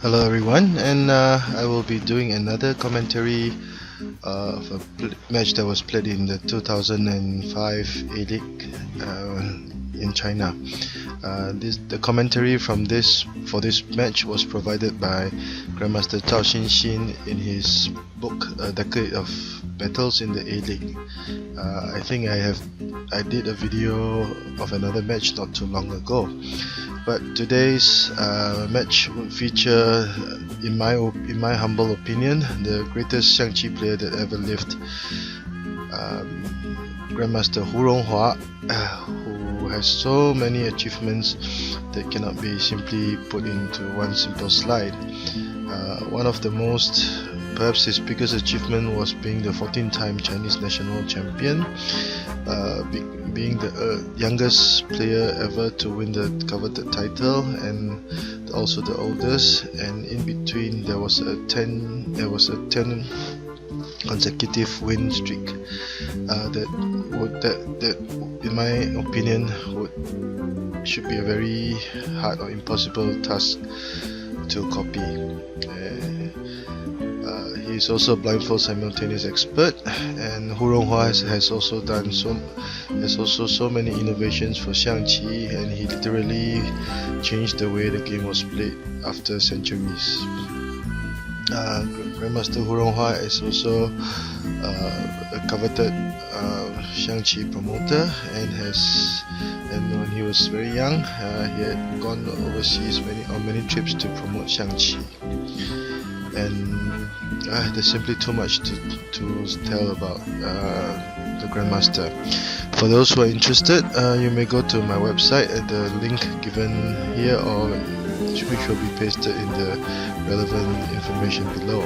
Hello everyone, and I will be doing another commentary of a match that was played in the 2005 A-League in China. The commentary for this match was provided by Grandmaster Zhao Xinxin in his book A Decade of Battles in the A-League. I think I did a video of another match not too long ago. But today's match would feature, in my humble opinion, the greatest Xiangqi player that ever lived, Grandmaster Hu Ronghua, who has so many achievements that cannot be simply put into one simple slide. One of the most, perhaps his biggest achievement was being the 14-time Chinese national champion, being the youngest player ever to win the coveted title, and also the oldest. And in between there was a 10 consecutive win streak that in my opinion should be a very hard or impossible task to copy. He's also a blindfold simultaneous expert, and Hu Ronghua has also done so many innovations for Xiangqi, and he literally changed the way the game was played after centuries. Grandmaster Hu Ronghua is also a coveted Xiangqi promoter, and when he was very young, he had gone overseas on many trips to promote Xiangqi. And there's simply too much to tell about the Grandmaster. For those who are interested, you may go to my website at the link given here, or which will be pasted in the relevant information below.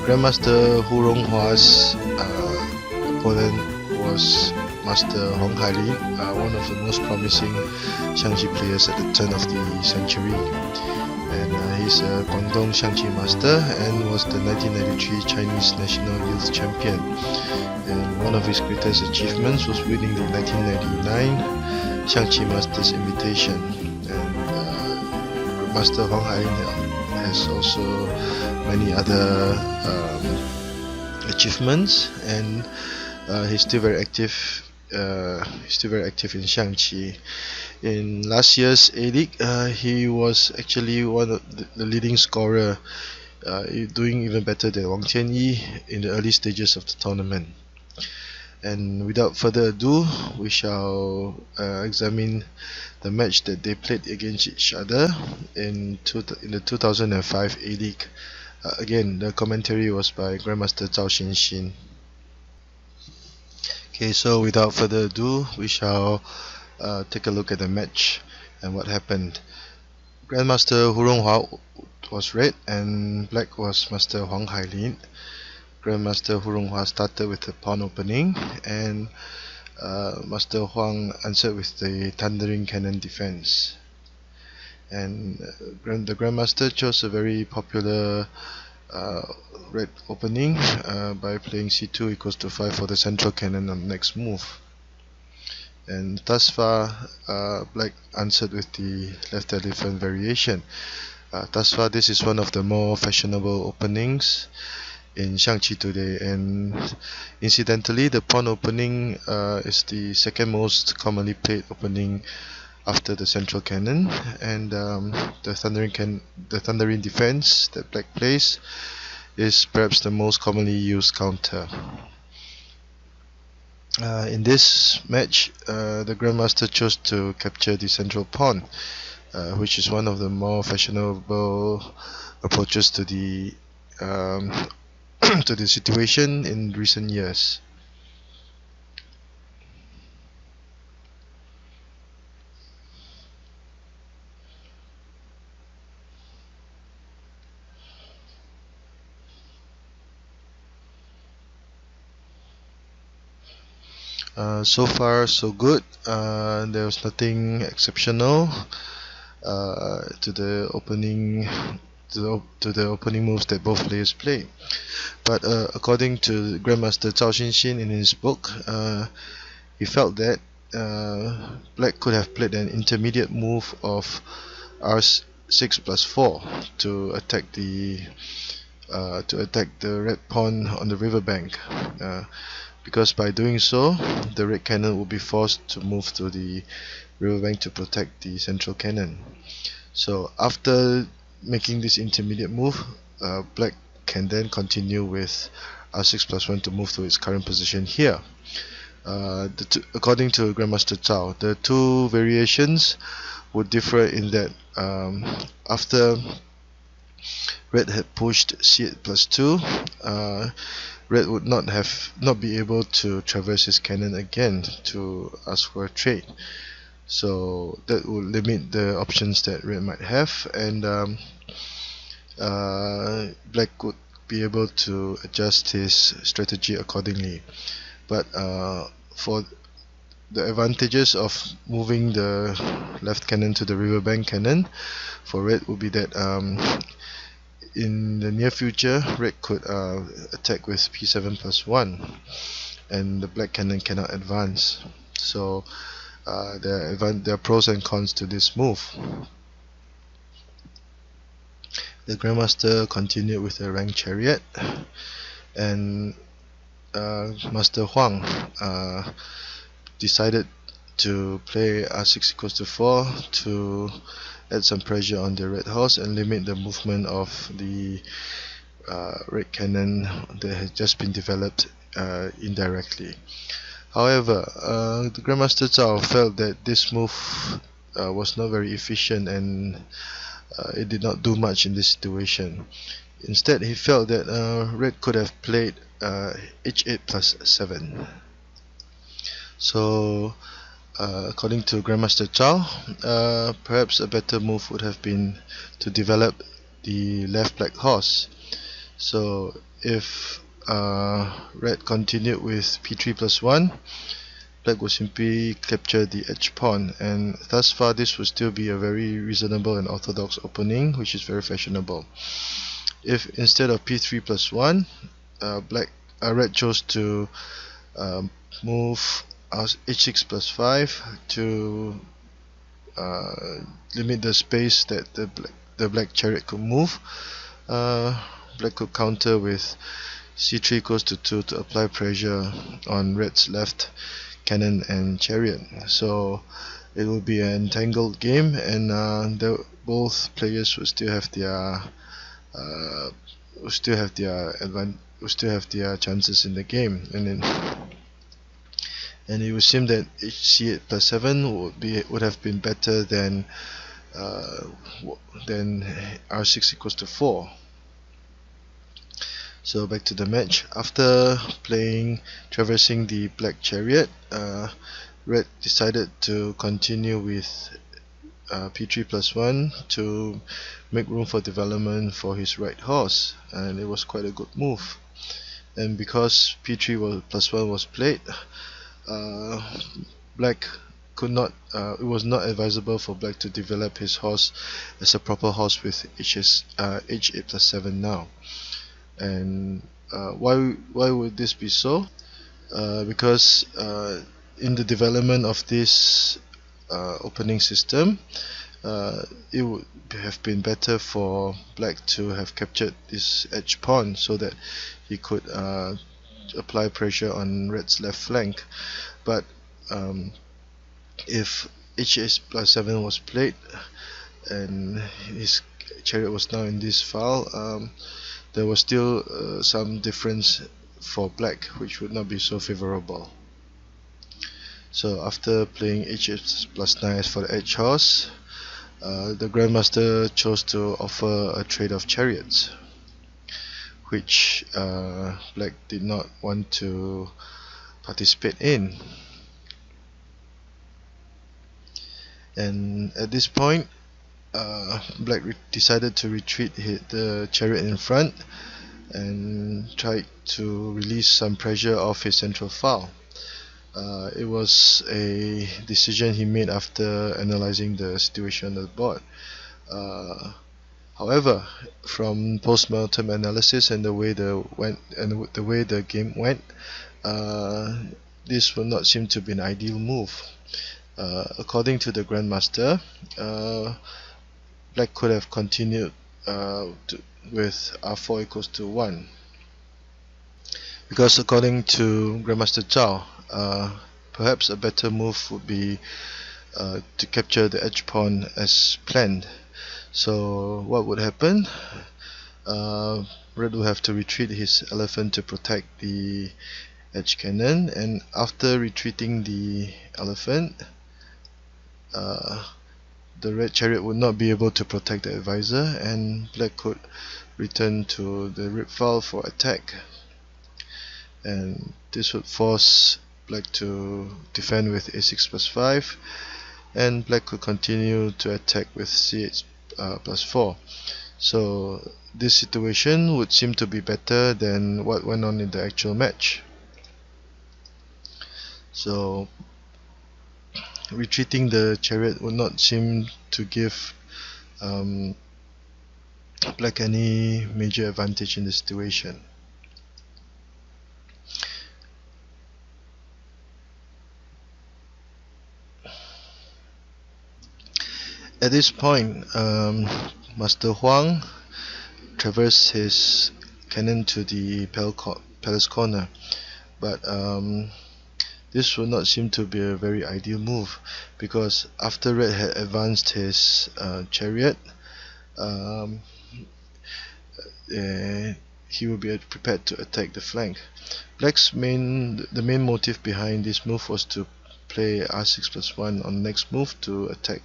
Grandmaster Hu Ronghua's opponent was Master Huang Hailin, one of the most promising Xiangqi players at the turn of the century. And he's a Guangdong Master and was the 1993 Chinese National Youth Champion. And one of his greatest achievements was winning the 1999 Xiangqi Masters Invitation. And Master Huang Hailin has also many other achievements, and he's still very active. In Xiangqi. In last year's A-League, he was actually one of the leading scorer, doing even better than Wang Tianyi in the early stages of the tournament. And without further ado, we shall examine the match that they played against each other in the 2005 A-League. Again, the commentary was by Grandmaster Zhao Xinxin. Okay, so without further ado, we shall take a look at the match and what happened. Grandmaster Hu Ronghua was red and black was Master Huang Hailin. Grandmaster Hu Ronghua started with the pawn opening, and Master Huang answered with the thundering cannon defense. And the Grandmaster chose a very popular red opening by playing c2 equals to 5 for the central cannon on the next move. And thus far, black answered with the left elephant variation. Thus far, this is one of the more fashionable openings in Xiangqi today, and incidentally, the pawn opening is the second most commonly played opening after the central cannon, and the thundering defense that black plays is perhaps the most commonly used counter. In this match, the Grandmaster chose to capture the central pawn, which is one of the more fashionable approaches to the to the situation in recent years. So far so good. There was nothing exceptional to the opening moves that both players played. But according to Grandmaster Zhao Xinxin in his book, he felt that black could have played an intermediate move of 6+4 to attack the red pawn on the riverbank, because by doing so the red cannon will be forced to move to the riverbank to protect the central cannon. So after making this intermediate move, black can then continue with r6+1 to move to its current position here. According to Grandmaster Zhao, the two variations would differ in that after red had pushed c8+2, red would not be able to traverse his cannon again to ask for a trade. So that would limit the options that red might have, and black would be able to adjust his strategy accordingly. But for the advantages of moving the left cannon to the riverbank cannon for red would be that in the near future red could attack with p7+1 and the black cannon cannot advance. So there are pros and cons to this move. The Grandmaster continued with the rank chariot, and Master Huang decided to play r6=4 to add some pressure on the red horse and limit the movement of the red cannon that has just been developed indirectly. However, the Grandmaster Zhao felt that this move was not very efficient, and it did not do much in this situation. Instead, he felt that red could have played h8+7. So according to Grandmaster Zhao, perhaps a better move would have been to develop the left black horse. So if red continued with p3+1, black would simply capture the edge pawn, and thus far this would still be a very reasonable and orthodox opening, which is very fashionable. If instead of p3+1, red chose to move h6+5 to limit the space that the black chariot could move, black could counter with c3=2 to apply pressure on red's left cannon and chariot. So it will be an entangled game, and both players will still have their chances in the game, and it would seem that c8+7 would have been better than r6=4. So back to the match. After traversing the black chariot, red decided to continue with p3+1 to make room for development for his right horse, and it was quite a good move. And because p3+1 was played, black could not. It was not advisable for black to develop his horse as a proper horse with h8+7 now. And why would this be so? Because in the development of this opening system, it would have been better for black to have captured this edge pawn so that he could apply pressure on red's left flank. But if h8+7 was played and his chariot was now in this file, there was still some difference for black, which would not be so favorable. So after playing h8+9 for the edge horse, the Grandmaster chose to offer a trade of chariots, which black did not want to participate in. And at this point, black decided to retreat the chariot in front and tried to release some pressure off his central file. It was a decision he made after analyzing the situation on the board. However, from post-mortem analysis and the way the game went, this would not seem to be an ideal move. According to the Grandmaster, black could have continued with r4 equals to 1, because according to Grandmaster Zhao, perhaps a better move would be to capture the edge pawn as planned. So what would happen? Red would have to retreat his elephant to protect the edge cannon, and after retreating the elephant, the red chariot would not be able to protect the advisor, and black could return to the rib file for attack, and this would force black to defend with a6 plus 5, and black could continue to attack with c8 plus 4. So this situation would seem to be better than what went on in the actual match. So retreating the chariot would not seem to give black any major advantage in the situation. At this point, Master Huang traversed his cannon to the palace corner, but this would not seem to be a very ideal move, because after red had advanced his chariot, he will be prepared to attack the flank. Black's main motive behind this move was to play r6 plus 1 on the next move to attack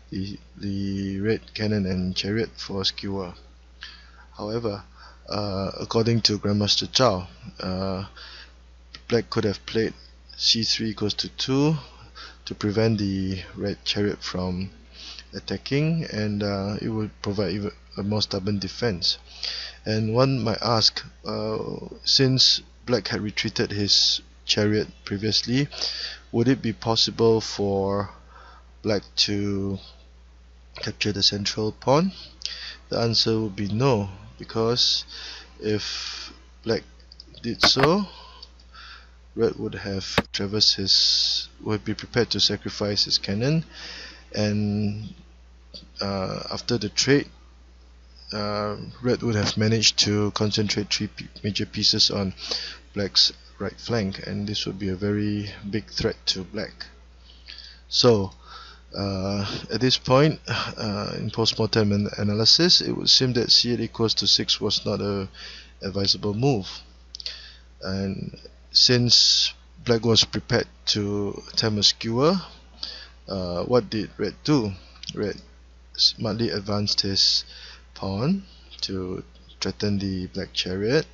the red cannon and chariot for skewer. However, according to Grandmaster Zhao, black could have played c3 equals to 2 to prevent the red chariot from attacking, and it would provide even a more stubborn defense. And one might ask, since black had retreated his chariot previously, would it be possible for black to capture the central pawn? The answer would be no, because if black did so, red would have would be prepared to sacrifice his cannon, and after the trade, red would have managed to concentrate 3 major pieces on black's right flank, and this would be a very big threat to black. So at this point, in post-mortem analysis, it would seem that c8 equals to 6 was not a advisable move, and since black was prepared to attempt a skewer, what did red do? Red smartly advanced his pawn to threaten the black chariot,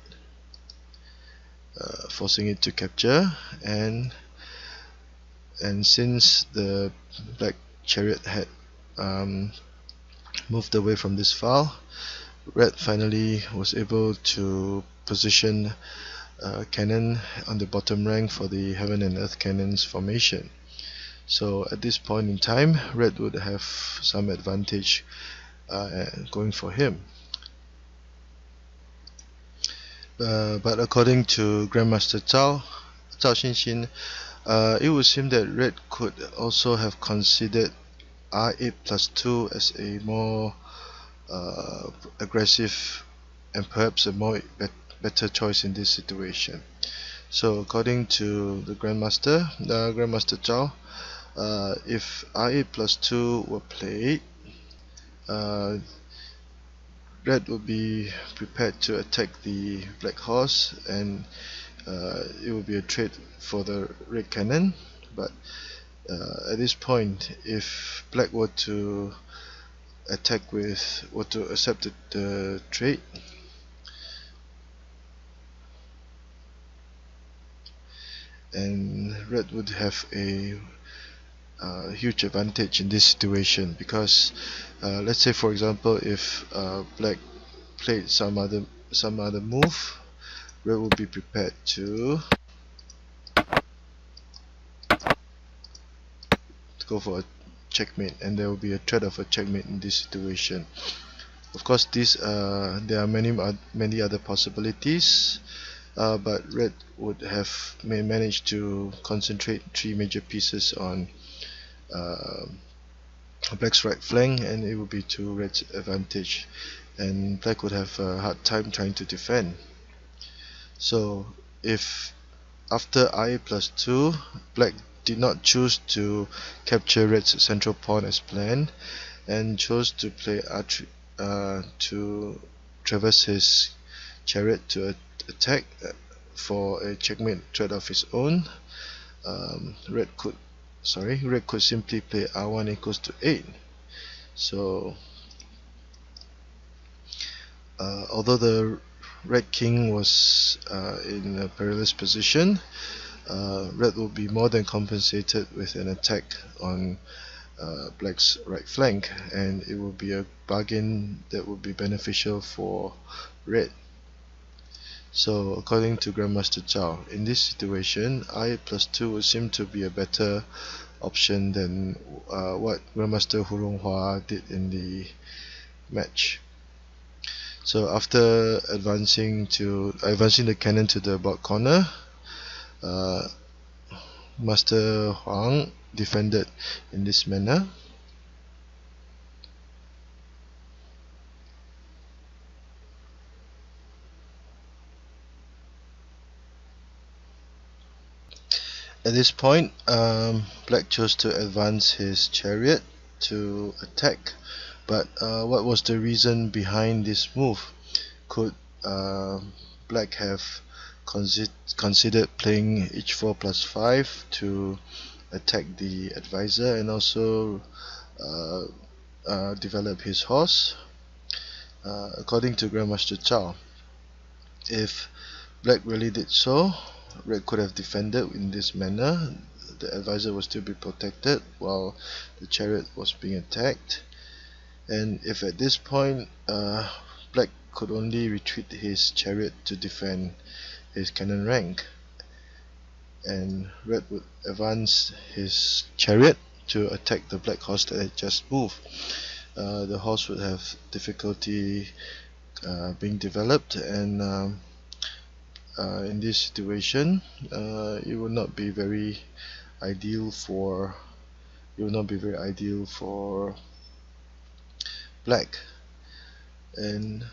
forcing it to capture, and since the black chariot had moved away from this file, red finally was able to position cannon on the bottom rank for the heaven and earth cannons formation. So at this point in time, red would have some advantage going for him. But according to Grandmaster Zhao Xinxin, it would seem that red could also have considered r8 plus 2 as a more aggressive and perhaps a better choice in this situation. So according to the Grandmaster Zhao, if r8 plus 2 were played, red would be prepared to attack the black horse, and it would be a trade for the red cannon. But at this point, if black were to accept the trade, and red would have a huge advantage in this situation, because let's say, for example, if black played some other move, red would be prepared to go for a checkmate, and there will be a threat of a checkmate in this situation. Of course, there are many other possibilities, but red would have managed to concentrate 3 major pieces on black's right flank, and it would be to red's advantage, and black would have a hard time trying to defend. So if after I plus 2, black did not choose to capture red's central pawn as planned, and chose to play to traverse his chariot to attack for a checkmate threat of his own. Red could simply play r1 equals to 8. So although the red king was in a perilous position, red will be more than compensated with an attack on black's right flank, and it will be a bargain that would be beneficial for red. So according to Grandmaster Zhao, in this situation, I plus 2 would seem to be a better option than what Webmaster Hu Ronghua did in the match. So after advancing the cannon to the board corner, Master Huang defended in this manner. At this point, black chose to advance his chariot to attack, but what was the reason behind this move? Could black have considered playing h4 plus 5 to attack the advisor and also develop his horse? According to Grandmaster Zhao, if black really did so, red could have defended in this manner. The advisor would still be protected while the chariot was being attacked, and if at this point black could only retreat his chariot to defend his cannon rank, and red would advance his chariot to attack the black horse that had just moved. The horse would have difficulty being developed, and in this situation, it would not be very ideal for black. And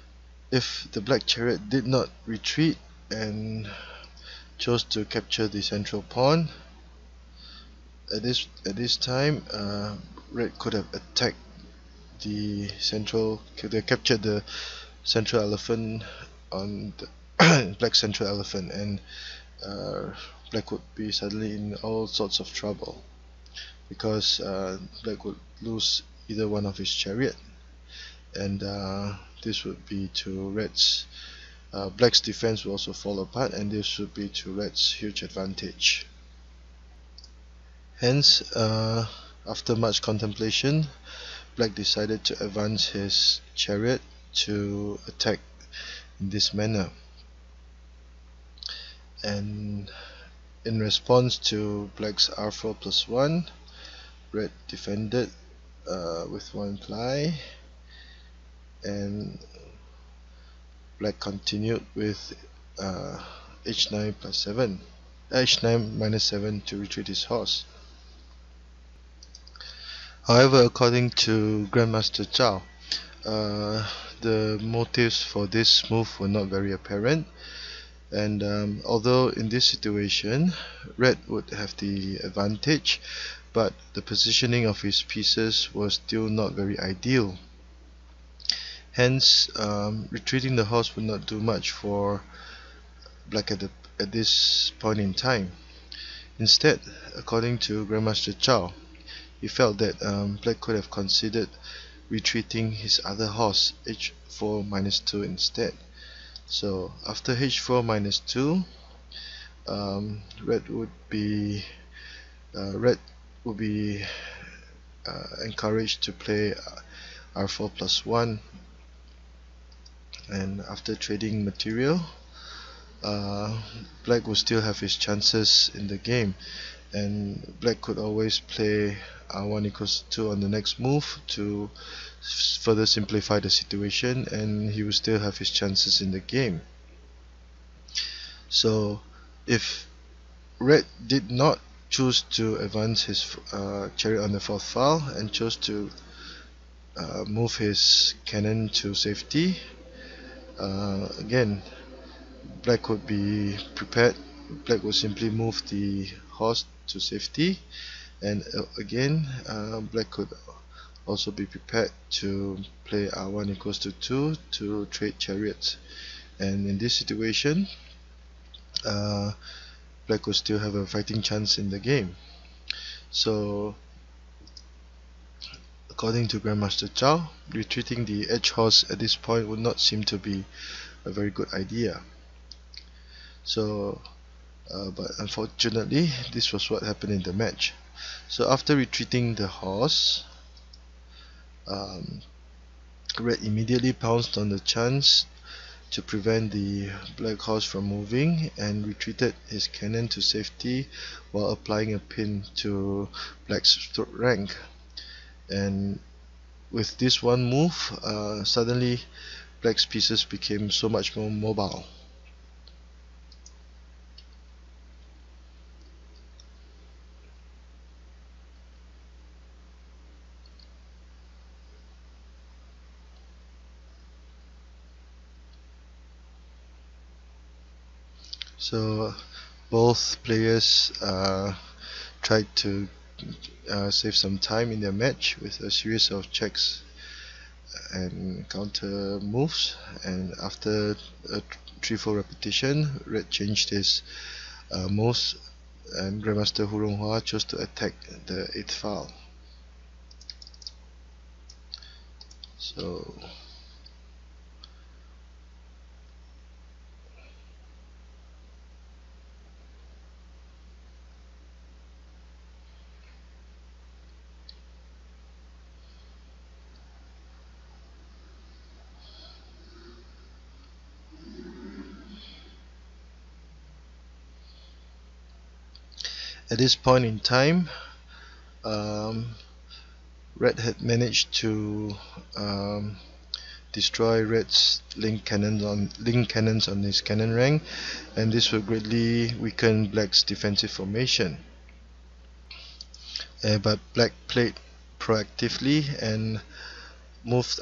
if the black chariot did not retreat and chose to capture the central pawn, at this time, red could have attacked could have captured the central elephant on the black central elephant, and black would be suddenly in all sorts of trouble, because black would lose either one of his chariot, and this would be to red's black's defense will also fall apart, and this would be to red's huge advantage. Hence, after much contemplation, black decided to advance his chariot to attack in this manner, and in response to black's r4 plus 1, red defended with one ply, and black continued with h9 plus 7, h9 minus 7 to retreat his horse. However, according to Grandmaster Zhao, the motives for this move were not very apparent, and although in this situation red would have the advantage, but the positioning of his pieces was still not very ideal. Hence, retreating the horse would not do much for black at this point in time. Instead, according to Grandmaster Zhao, he felt that black could have considered retreating his other horse h4 minus 2 instead. So after h4 minus 2, red would be encouraged to play r4 plus 1, and after trading material, black would still have his chances in the game, and black could always play r1 equals 2 on the next move to further simplify the situation, and he will still have his chances in the game. So if red did not chose to advance his chariot on the 4th file and chose to move his cannon to safety. Again, black would be prepared. Black would simply move the horse to safety, and again black could also be prepared to play r1 equals to 2 to trade chariots, and in this situation black would still have a fighting chance in the game. So according to Grandmaster Zhao, retreating the edge horse at this point would not seem to be a very good idea. So but unfortunately this was what happened in the match. So after retreating the horse, red immediately pounced on the chance to prevent the black horse from moving and retreated his cannon to safety while applying a pin to black's third rank. And with this one move, suddenly black's pieces became so much more mobile. So both players tried to save some time in their match with a series of checks and counter moves, and after a 3-4 repetition, red changed his moves and Grandmaster Hu Ronghua chose to attack the 8th file. So at this point in time, red had managed to destroy red's link cannons on his cannon rank, and this will greatly weaken black's defensive formation. But black played proactively and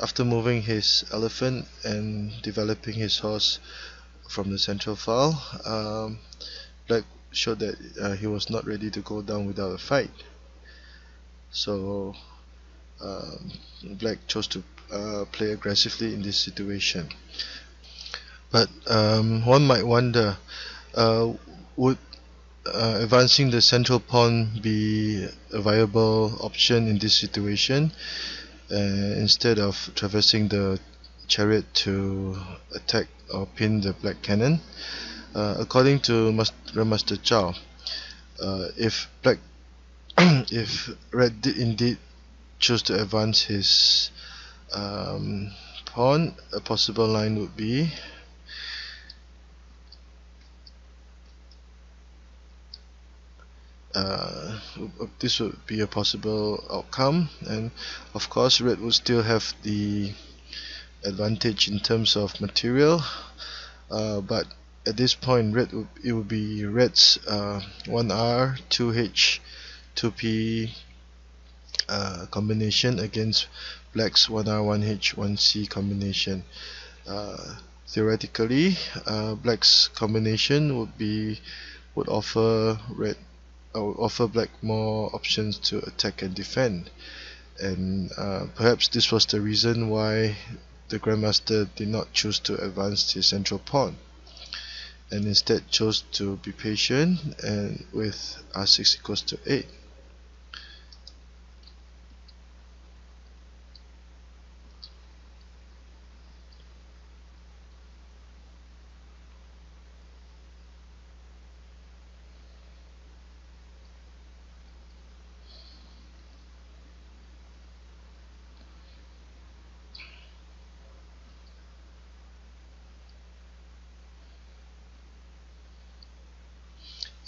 after moving his elephant and developing his horse from the central file. Black showed that he was not ready to go down without a fight. So black chose to play aggressively in this situation. But one might wonder, would advancing the central pawn be a viable option in this situation, instead of traversing the chariot to attack or pin the black cannon? According to Grandmaster Zhao, if black if red did indeed choose to advance his pawn, a possible line would be this would be a possible outcome, and of course red would still have the advantage in terms of material, but at this point it would be red's 1R 2H 2P combination against black's 1R 1H 1C combination. Theoretically, black's combination would offer black more options to attack and defend, and perhaps this was the reason why the Grandmaster did not choose to advance his central pawn and instead chose to be patient and with r6 equals to 8.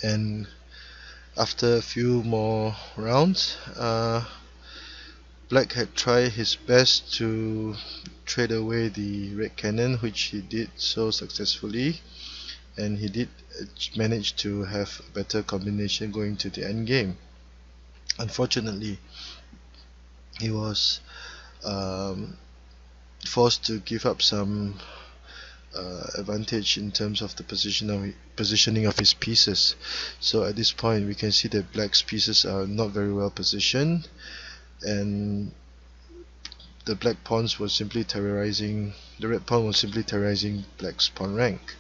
And after a few more rounds, black had tried his best to trade away the red cannon, which he did so successfully, and he did manage to have a better combination going to the end game. Unfortunately, he was um, forced to give up some advantage in terms of the positioning of his pieces. So at this point we can see that black's pieces are not very well positioned, and the black pawns were simply terrorizing the red pawn was simply terrorizing black's pawn rank.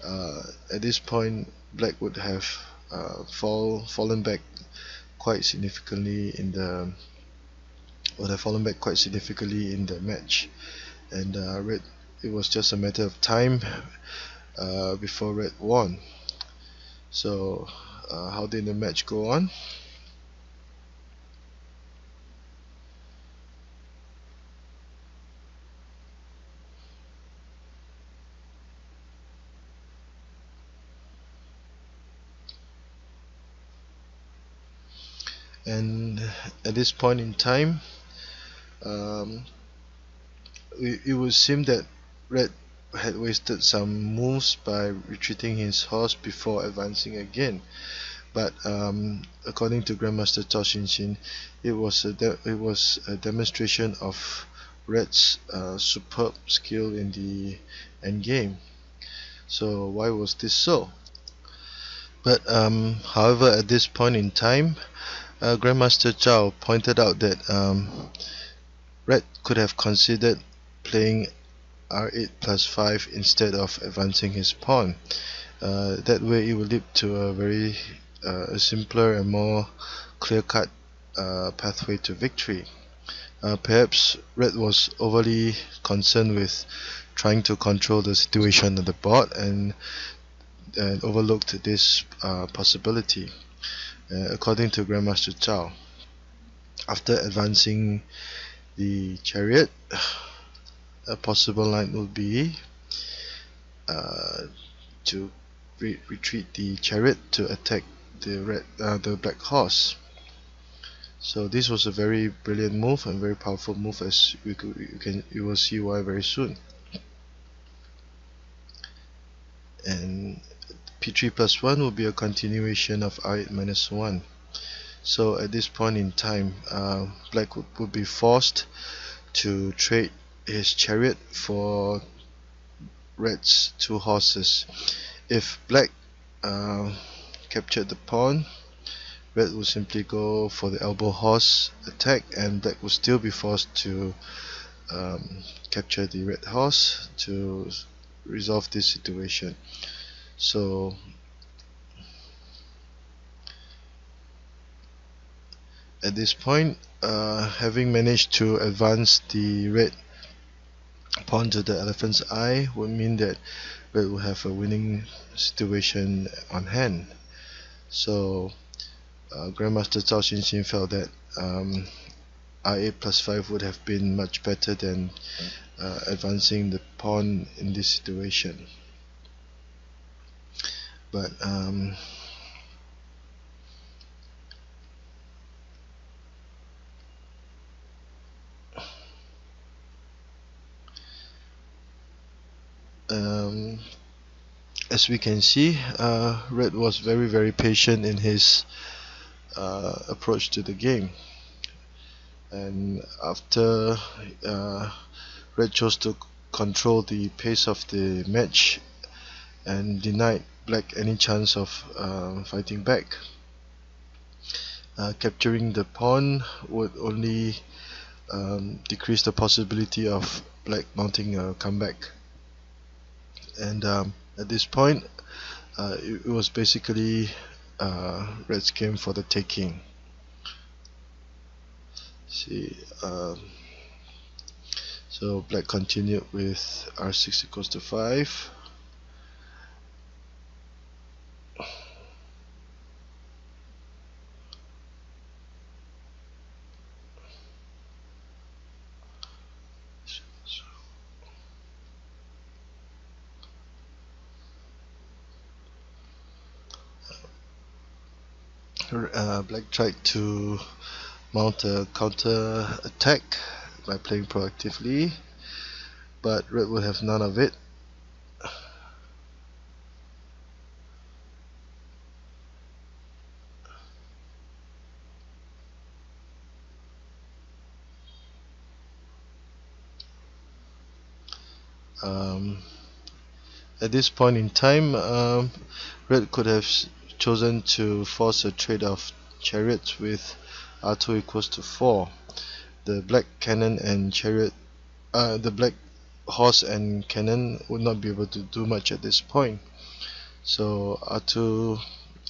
At this point, black would have fallen back quite significantly in the match, and red, it was just a matter of time before red won. So how did the match go on? And at this point in time, um, it would seem that red had wasted some moves by retreating his horse before advancing again. But according to Grandmaster Zhao Xinxin, it was a demonstration of red's superb skill in the endgame. So why was this so? But however, at this point in time, Grandmaster Zhao pointed out that red could have considered playing r8 plus 5 instead of advancing his pawn. That way it will lead to a very simpler and more clear-cut pathway to victory. Perhaps red was overly concerned with trying to control the situation on the board and overlooked this possibility. According to Grandmaster Zhao, after advancing the chariot, a possible line would be to retreat the chariot to attack the black horse. So this was a very brilliant move and very powerful move, as you will see why very soon. And p3 plus 1 will be a continuation of r8 minus 1. So at this point in time, black would be forced to trade his chariot for red's two horses. If black captured the pawn, red would simply go for the elbow horse attack, and black would still be forced to capture the red horse to resolve this situation. So at this point, having managed to advance the red pawn to the elephant's eye would mean that red will have a winning situation on hand. So Grandmaster Zhao Xinxin felt that r8 plus 5 would have been much better than advancing the pawn in this situation. But as we can see, red was very patient in his approach to the game, and after red chose to control the pace of the match and denied black any chance of fighting back. Capturing the pawn would only decrease the possibility of black mounting a comeback, and at this point it was basically red's game for the taking. See, so black continued with r6 equals to 5. Black tried to mount a counter attack by playing proactively, but red would have none of it. Um, at this point in time, red could have chosen to force a trade of chariots with R2 equals to 4. The black cannon and chariot, the black horse and cannon would not be able to do much at this point. So R2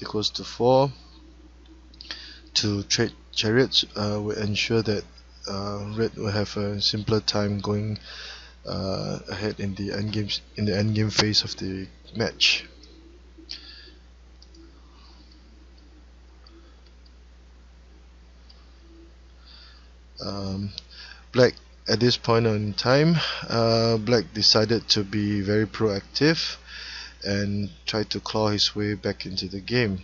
equals to 4 to trade chariots will ensure that red will have a simpler time going ahead in the endgame phase of the match. Black at this point in time, Black decided to be very proactive and try to claw his way back into the game.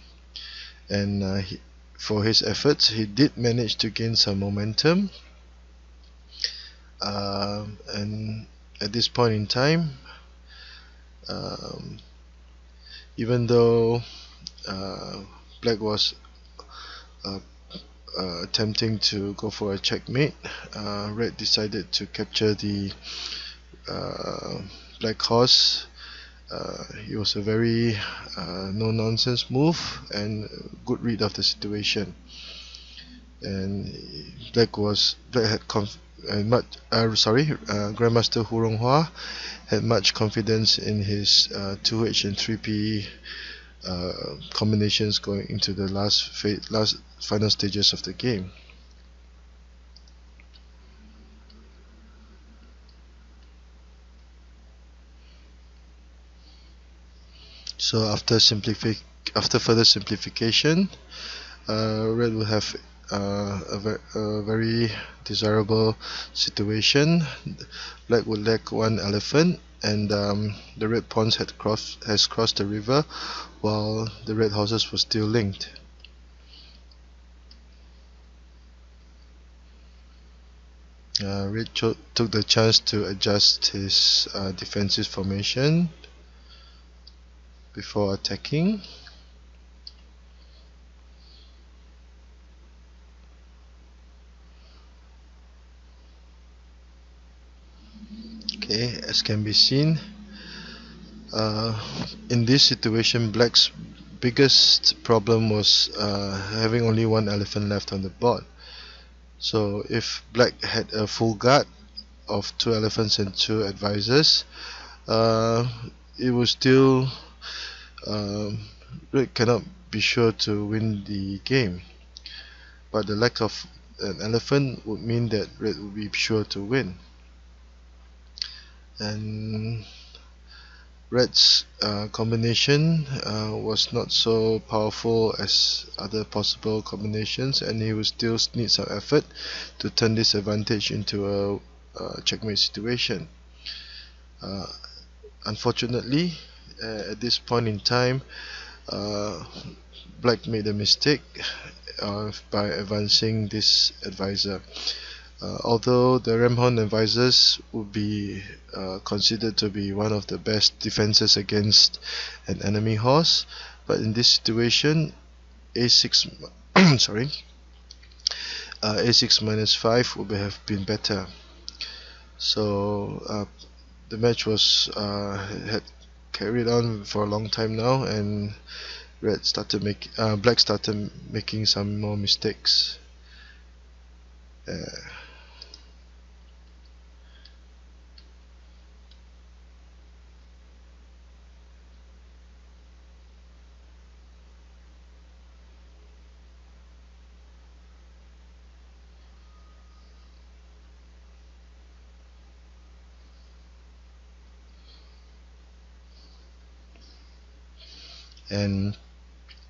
And for his efforts, he did manage to gain some momentum. And at this point in time, even though Black was attempting to go for a checkmate, Red decided to capture the black horse. It was a very no-nonsense move and good read of the situation. And Black had Grandmaster Hu Ronghua had much confidence in his 2H and 3P combinations going into the last final stages of the game. So after further simplification, red will have a very desirable situation. Black would lack one elephant, and the red pawns has crossed the river, while the red horses were still linked. Red took the chance to adjust his defensive formation before attacking. Okay, as can be seen, in this situation, Black's biggest problem was having only one elephant left on the board. So if Black had a full guard of 2 elephants and 2 advisors, it was still Red cannot be sure to win the game. But the lack of an elephant would mean that Red would be sure to win. And Red's combination was not so powerful as other possible combinations, and he would still need some effort to turn this advantage into a checkmate situation. Unfortunately, at this point in time, Black made a mistake by advancing this advisor. Although the Ramhorn advisors would be considered to be one of the best defenses against an enemy horse, but in this situation, A6 A6 minus 5 would have been better. So the match was had carried on for a long time now, and Black started making some more mistakes. And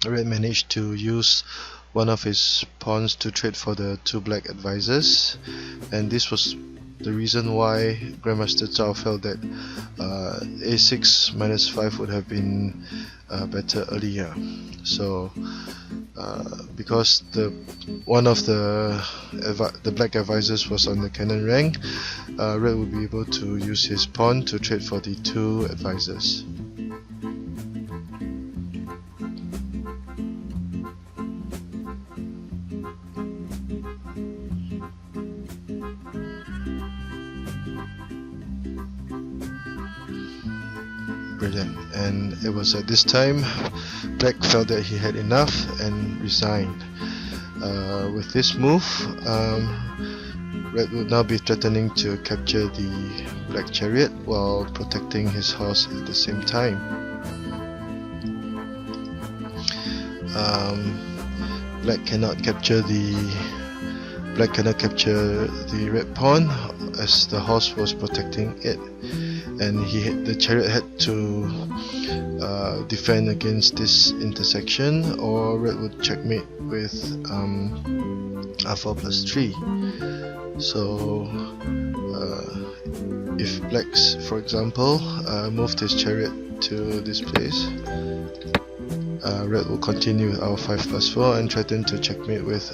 Red managed to use one of his pawns to trade for the 2 black advisors, and this was the reason why Grandmaster Zhao felt that A6 minus 5 would have been better earlier. So because one of the black advisors was on the cannon rank, Red would be able to use his pawn to trade for the 2 advisors. brilliant. And it was at this time Black felt that he had enough and resigned. With this move, Red would now be threatening to capture the Black chariot while protecting his horse at the same time. Black cannot capture the red pawn as the horse was protecting it, and the chariot had to defend against this intersection, or Red would checkmate with r4+3. So if Black's, for example, moved his chariot to this place, Red will continue with r5+4 and threaten to checkmate with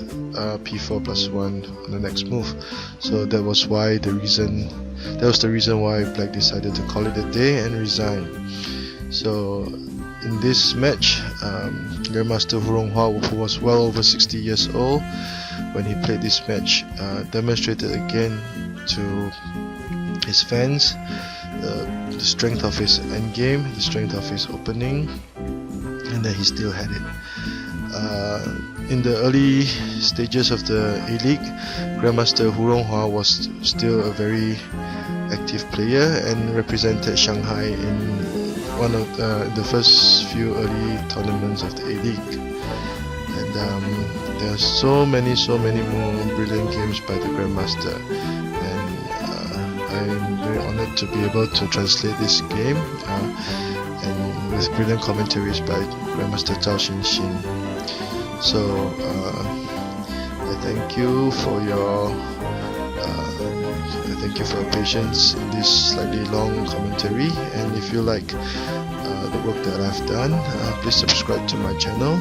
p4+1 on the next move. So that was the reason why Black decided to call it a day and resign. So in this match, Grandmaster Hu Ronghua, who was well over 60 years old when he played this match, demonstrated again to his fans the strength of his endgame, the strength of his opening, and that he still had it. In the early stages of the A-League, Grandmaster Hu Ronghua was still a very active player and represented Shanghai in one of the first few early tournaments of the A-League. And there are so many more brilliant games by the Grandmaster, and I'm very honored to be able to translate this game and with brilliant commentaries by Webmaster Zhao Xinxin. So I thank you for your patience in this slightly long commentary, and if you like the work that I've done, please subscribe to my channel.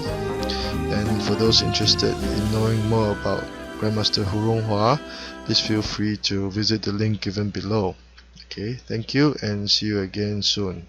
And for those interested in knowing more about Grandmaster Hu Ronghua, please feel free to visit the link given below. Okay, thank you and see you again soon.